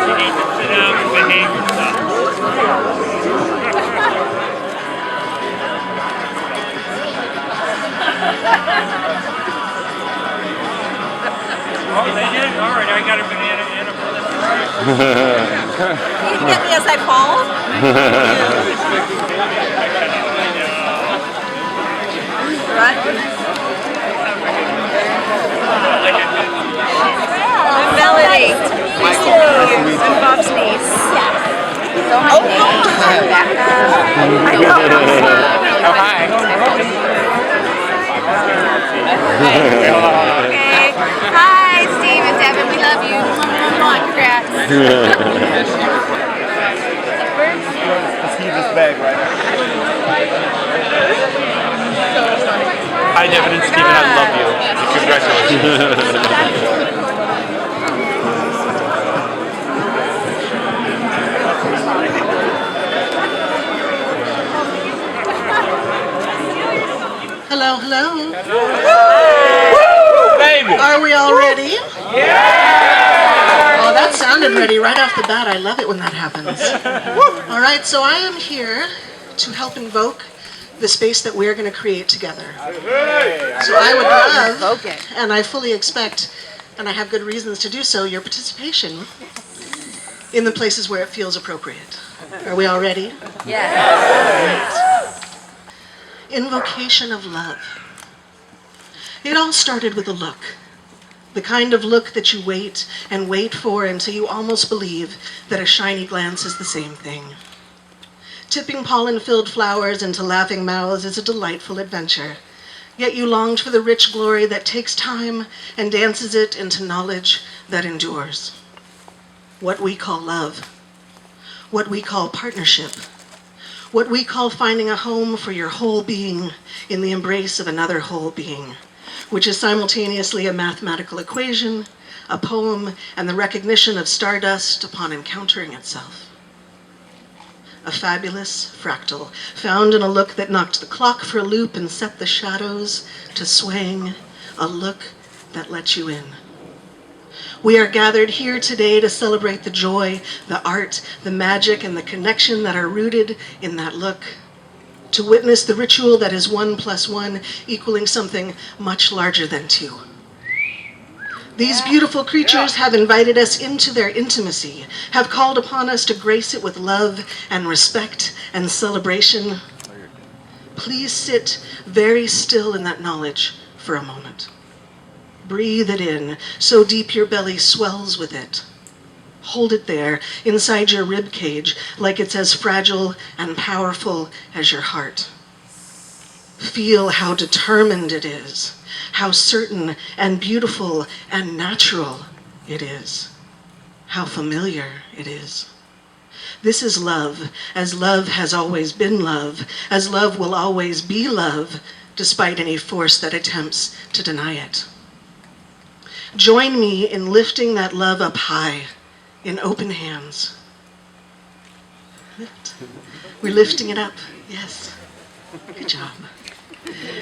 You need to sit down and behave yourself. Oh, they did? All right, I got a banana and a banana. Can you get me as I fall? I'm Melody. Nice to meet you. I'm Bob's niece. So hi, Rebecca. I know. Oh, hi. Okay. Hi, Steve and Devan. We love you. Congrats. Just keep this bag, right? Hi, Devan and Steven. I love you. Congratulations. Hello, hello. Woo, baby! Are we all ready? Yeah! Oh, that sounded ready right off the bat. I love it when that happens. All right, so I am here to help invoke the space that we're going to create together. So I would love, and I fully expect, and I have good reasons to do so, your participation in the places where it feels appropriate. Are we all ready? Yes. Invocation of love. It all started with a look. The kind of look that you wait and wait for until you almost believe that a shiny glance is the same thing. Tipping pollen-filled flowers into laughing mouths is a delightful adventure. Yet you longed for the rich glory that takes time and dances it into knowledge that endures. What we call love. What we call partnership. What we call finding a home for your whole being in the embrace of another whole being, which is simultaneously a mathematical equation, a poem, and the recognition of stardust upon encountering itself. A fabulous fractal, found in a look that knocked the clock for a loop and set the shadows to swaying, a look that let you in. We are gathered here today to celebrate the joy, the art, the magic, and the connection that are rooted in that look. To witness the ritual that is 1 + 1 equaling something much larger than 2. These beautiful creatures have invited us into their intimacy, have called upon us to grace it with love and respect and celebration. Please sit very still in that knowledge for a moment. Breathe it in, so deep your belly swells with it. Hold it there, inside your rib cage, like it's as fragile and powerful as your heart. Feel how determined it is, how certain and beautiful and natural it is, how familiar it is. This is love, as love has always been love, as love will always be love, despite any force that attempts to deny it. Join me in lifting that love up high, in open hands. Lift. We're lifting it up, yes. Good job.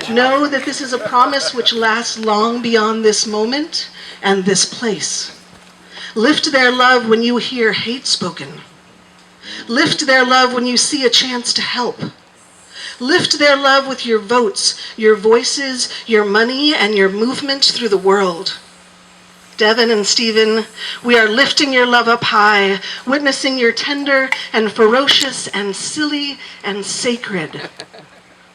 Know that this is a promise which lasts long beyond this moment and this place. Lift their love when you hear hate spoken. Lift their love when you see a chance to help. Lift their love with your votes, your voices, your money, and your movement through the world. Devan and Steven, we are lifting your love up high, witnessing your tender and ferocious and silly and sacred.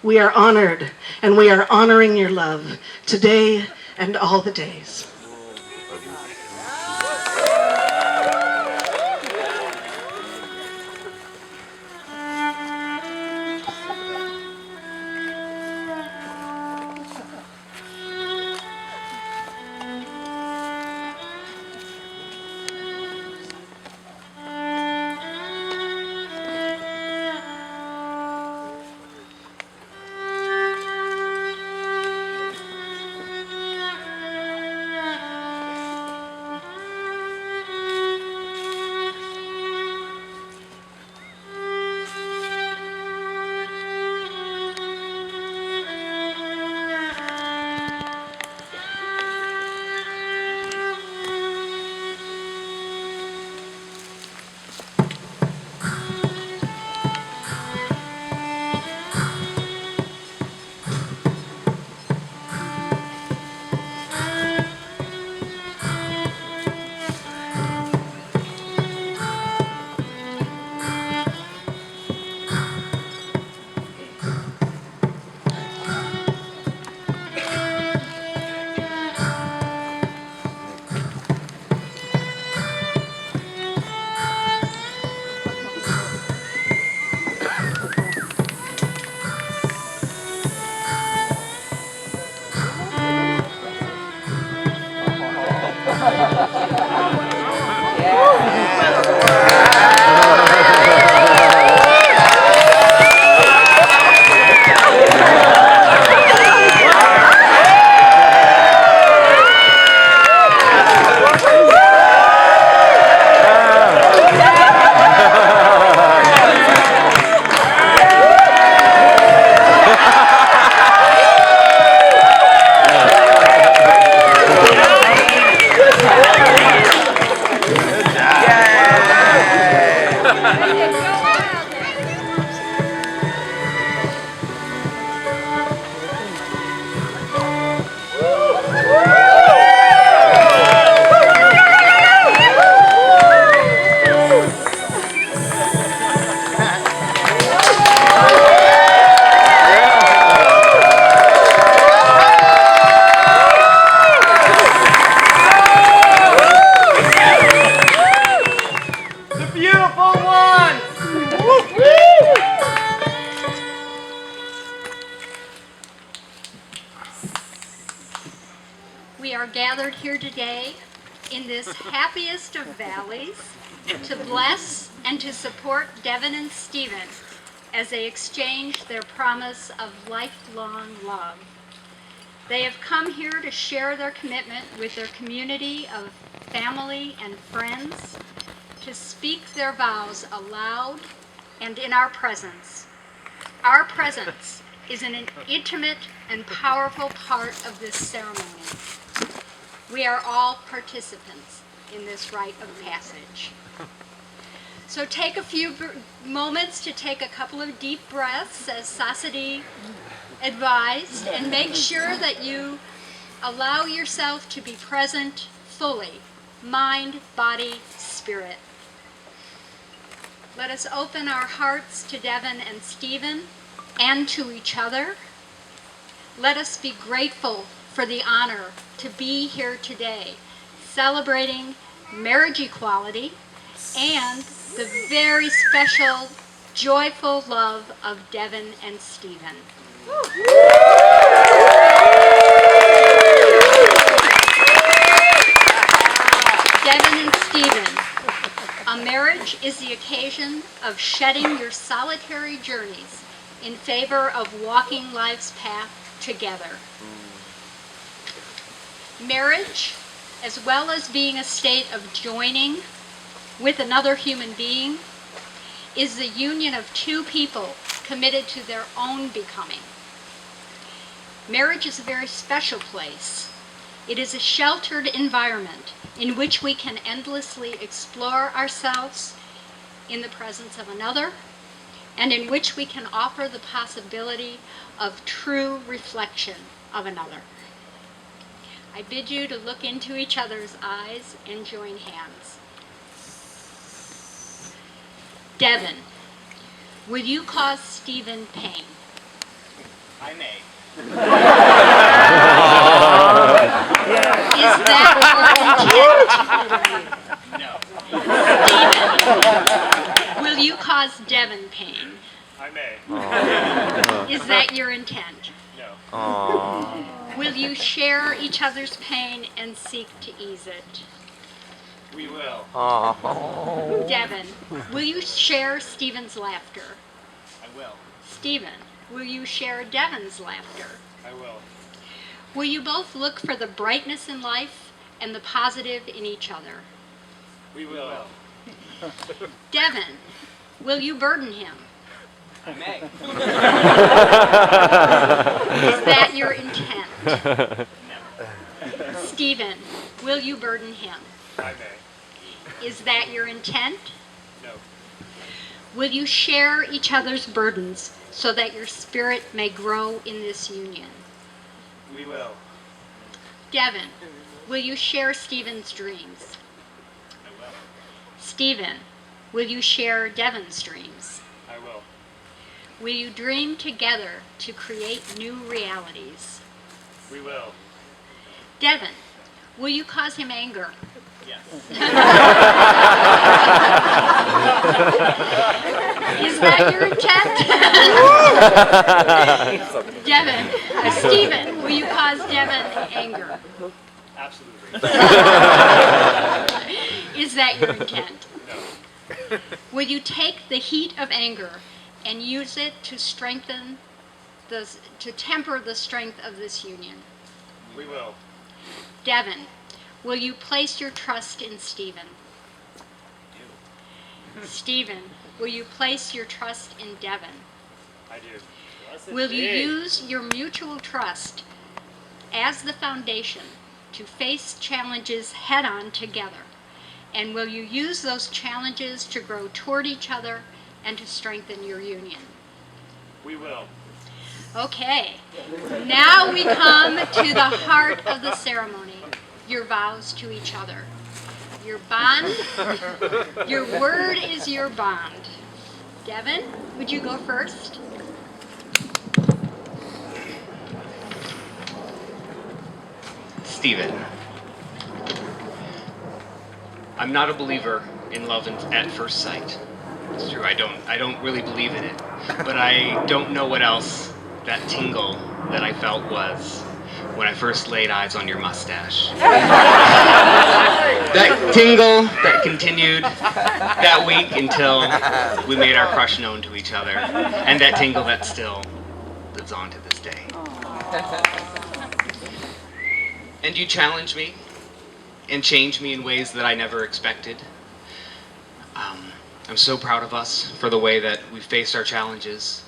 We are honored, and we are honoring your love today and all the days. beautiful ones! We are gathered here today in this happiest of valleys to bless and to support Devan and Stephen as they exchange their promise of lifelong love. They have come here to share their commitment with their community of family and friends, to speak their vows aloud and in our presence. Our presence is an intimate and powerful part of this ceremony. We are all participants in this rite of passage. So take a few moments to take a couple of deep breaths, as Sasadi advised, and make sure that you allow yourself to be present fully, mind, body, spirit. Let us open our hearts to Devan and Stephen and to each other. Let us be grateful for the honor to be here today, celebrating marriage equality and the very special, joyful love of Devan and Stephen. Devan and Stephen, a marriage is the occasion of shedding your solitary journeys in favor of walking life's path together. Marriage, as well as being a state of joining with another human being, is the union of two people committed to their own becoming. Marriage is a very special place. It is a sheltered environment in which we can endlessly explore ourselves in the presence of another, and in which we can offer the possibility of true reflection of another. I bid you to look into each other's eyes and join hands. Devan, will you cause Stephen pain? I may. Is that your intent? No. Stephen, will you cause Devan pain? I may. Is that your intent? No. Will you share each other's pain and seek to ease it? We will. Devan, will you share Stephen's laughter? I will. Stephen, will you share Devan's laughter? I will. Will you both look for the brightness in life and the positive in each other? We will. Devan, will you burden him? I may. Is that your intent? Never. Stephen, will you burden him? I may. Is that your intent? No. Will you share each other's burdens so that your spirit may grow in this union? We will. Devan, will you share Stephen's dreams? I will. Stephen, will you share Devan's dreams? I will. Will you dream together to create new realities? We will. Devon, will you cause him anger? Yes. Is that your intent? Devon, Stephen, will you cause Devon anger? Absolutely. Is that your intent? No. Will you take the heat of anger and use it to to temper the strength of this union? We will. Devon, will you place your trust in Stephen? Stephen, will you place your trust in Devon? I do. Will you use your mutual trust as the foundation to face challenges head-on together? And will you use those challenges to grow toward each other and to strengthen your union? We will. Okay, now we come to the heart of the ceremony, your vows to each other. Your bond, your word is your bond. Devon, would you go first? Stephen, I'm not a believer in love at first sight. It's true. I don't really believe in it, but I don't know what else that tingle that I felt was when I first laid eyes on your mustache. That tingle that continued that week until we made our crush known to each other, and that tingle that still lives on to this day. And you challenge me and change me in ways that I never expected. I'm so proud of us for the way that we faced our challenges,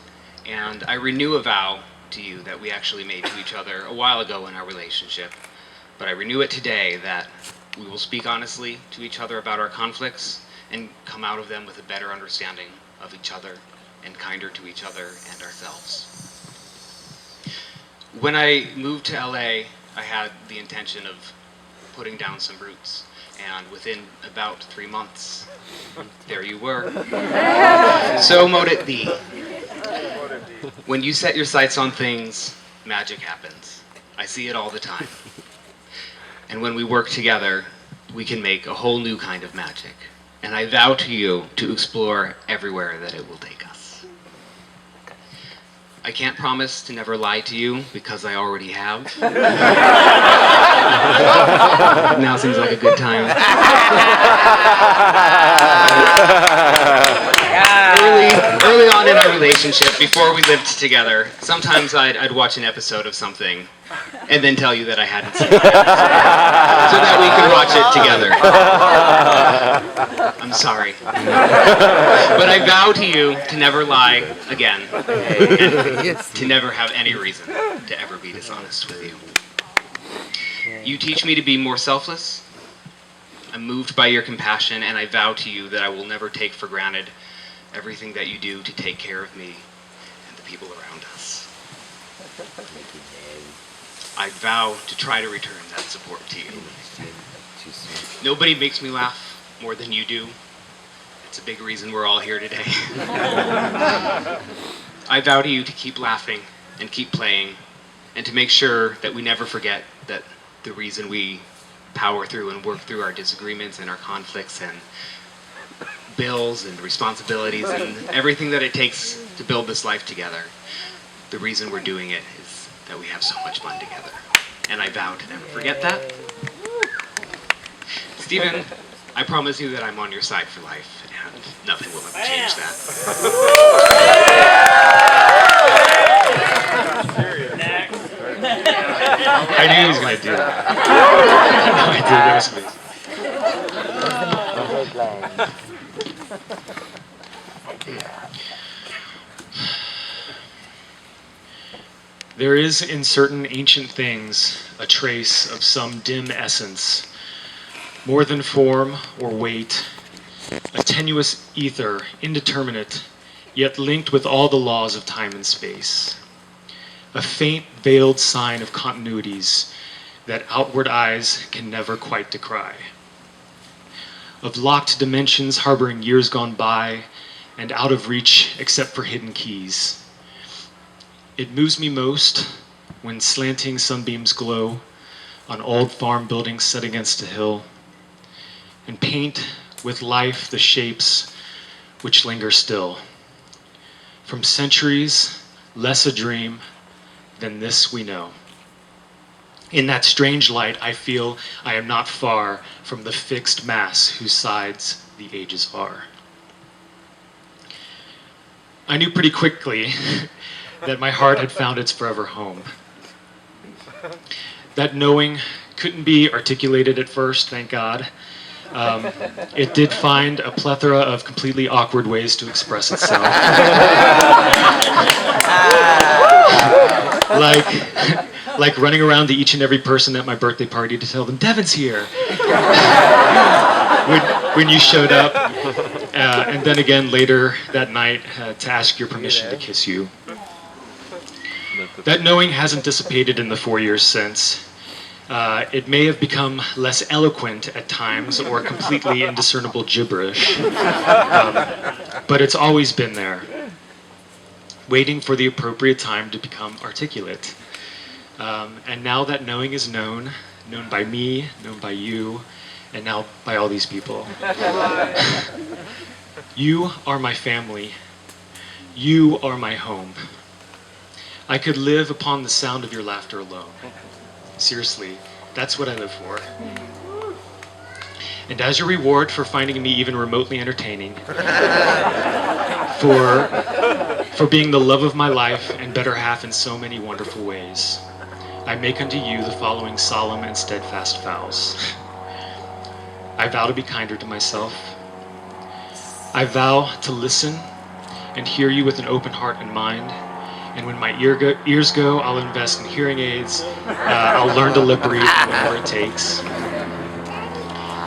and I renew a vow to you that we actually made to each other a while ago in our relationship, but I renew it today that we will speak honestly to each other about our conflicts and come out of them with a better understanding of each other and kinder to each other and ourselves. When I moved to LA, I had the intention of putting down some roots, and within about 3 months, there you were. So mote it be. When you set your sights on things, magic happens. I see it all the time. And when we work together, we can make a whole new kind of magic. And I vow to you to explore everywhere that it will take us. I can't promise to never lie to you because I already have. Now seems like a good time. Early on in our relationship, before we lived together, sometimes I'd watch an episode of something and then tell you that I hadn't seen it so that we could watch it together. I'm sorry. But I vow to you to never lie again and to never have any reason to ever be dishonest with you. You teach me to be more selfless. I'm moved by your compassion, and I vow to you that I will never take for granted everything that you do to take care of me and the people around us. I vow to try to return that support to you. Nobody makes me laugh more than you do. It's a big reason we're all here today. I vow to you to keep laughing and keep playing, and to make sure that we never forget that the reason we power through and work through our disagreements and our conflicts and bills and responsibilities and everything that it takes to build this life together, the reason we're doing it is that we have so much fun together. And I vow to never forget that. Stephen, I promise you that I'm on your side for life, and nothing will ever change that. I knew he was going to do that. I did. That was amazing. There is in certain ancient things a trace of some dim essence, more than form or weight, a tenuous ether, indeterminate, yet linked with all the laws of time and space. A faint, veiled sign of continuities that outward eyes can never quite decry. Of locked dimensions harboring years gone by and out of reach except for hidden keys. It moves me most when slanting sunbeams glow on old farm buildings set against a hill and paint with life the shapes which linger still. From centuries less a dream than this we know. In that strange light, I feel I am not far from the fixed mass whose sides the ages are. I knew pretty quickly that my heart had found its forever home. That knowing couldn't be articulated at first, thank God. It did find a plethora of completely awkward ways to express itself. like running around to each and every person at my birthday party to tell them, Devan's here. when you showed up. And then again later that night to ask your permission to kiss you. That knowing hasn't dissipated in the 4 years since. It may have become less eloquent at times or completely indiscernible gibberish, but it's always been there, waiting for the appropriate time to become articulate. And now that knowing is known by me, known by you, and now by all these people. You are my family. You are my home. I could live upon the sound of your laughter alone. Seriously, that's what I live for. And as your reward for finding me even remotely entertaining, for being the love of my life and better half in so many wonderful ways, I make unto you the following solemn and steadfast vows. I vow to be kinder to myself. I vow to listen and hear you with an open heart and mind. And when my ears go, I'll invest in hearing aids. I'll learn to lip read, whatever it takes.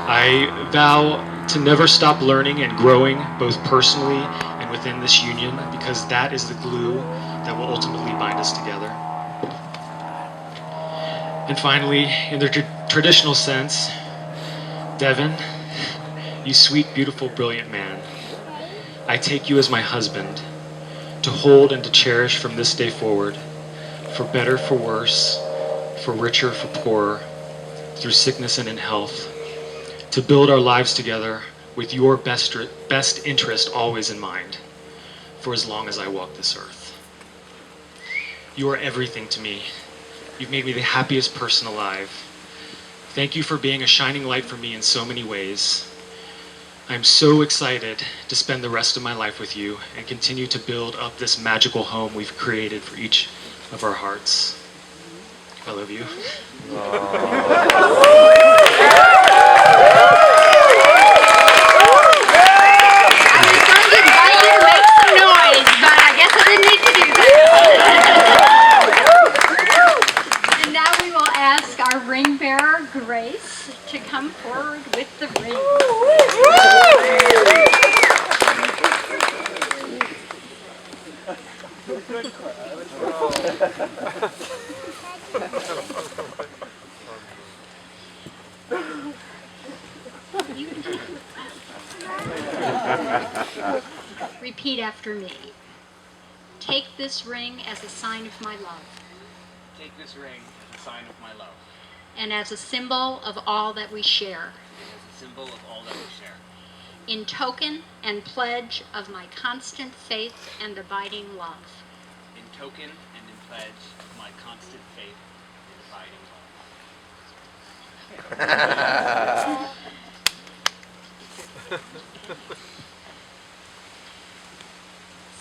I vow to never stop learning and growing, both personally and within this union, because that is the glue that will ultimately bind us together. And finally, in the traditional sense, Devan, you sweet, beautiful, brilliant man, I take you as my husband, to hold and to cherish from this day forward, for better, for worse, for richer, for poorer, through sickness and in health, to build our lives together with your best interest always in mind, for as long as I walk this earth. You are everything to me. You've made me the happiest person alive. Thank you for being a shining light for me in so many ways. I'm so excited to spend the rest of my life with you and continue to build up this magical home we've created for each of our hearts. I love you. Our ring bearer, Grace, to come forward with the ring. Repeat after me. Take this ring as a sign of my love. Take this ring as a sign of my love. And as a symbol of all that we share. And as a symbol of all that we share. In token and pledge of my constant faith and abiding love. In token and in pledge of my constant faith and abiding love.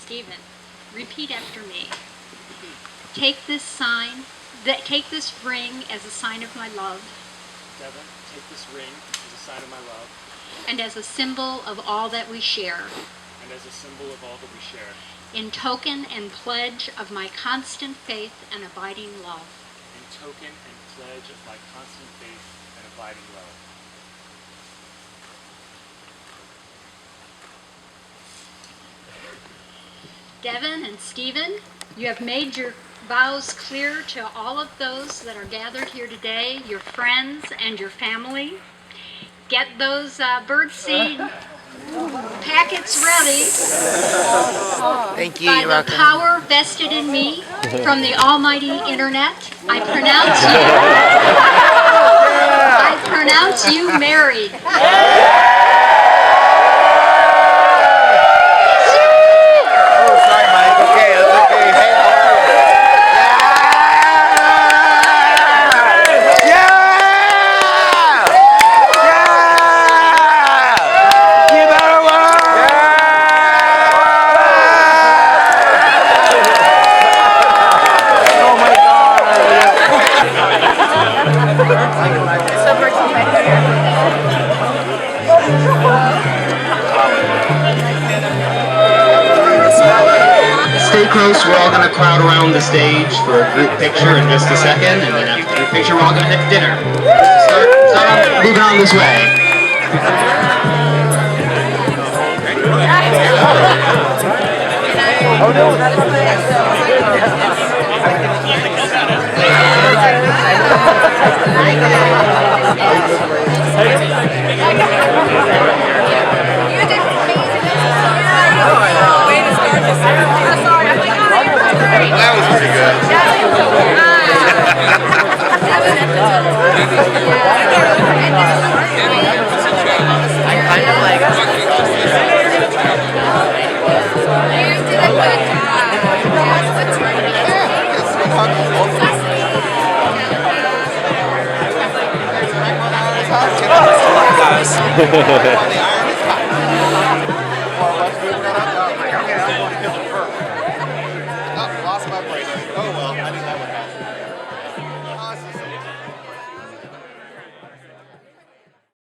Stephen, repeat after me. Take this ring as a sign of my love. Devan, take this ring as a sign of my love. And as a symbol of all that we share. And as a symbol of all that we share. In token and pledge of my constant faith and abiding love. In token and pledge of my constant faith and abiding love. Devan and Stephen, you have made your vows clear to all of those that are gathered here today, your friends and your family. Get those birdseed packets ready. Thank you. By You're the welcome. power vested in me from the almighty internet, I pronounce you married. Oh, sorry, Mike. Okay, that's okay. Hey, yeah! You better work! Oh my God! Stay close, we're all going to crowd around the stage for a group picture in just a second, and then after the group picture, we're all going to head to dinner. Start moving on this way. That was pretty good. Yes.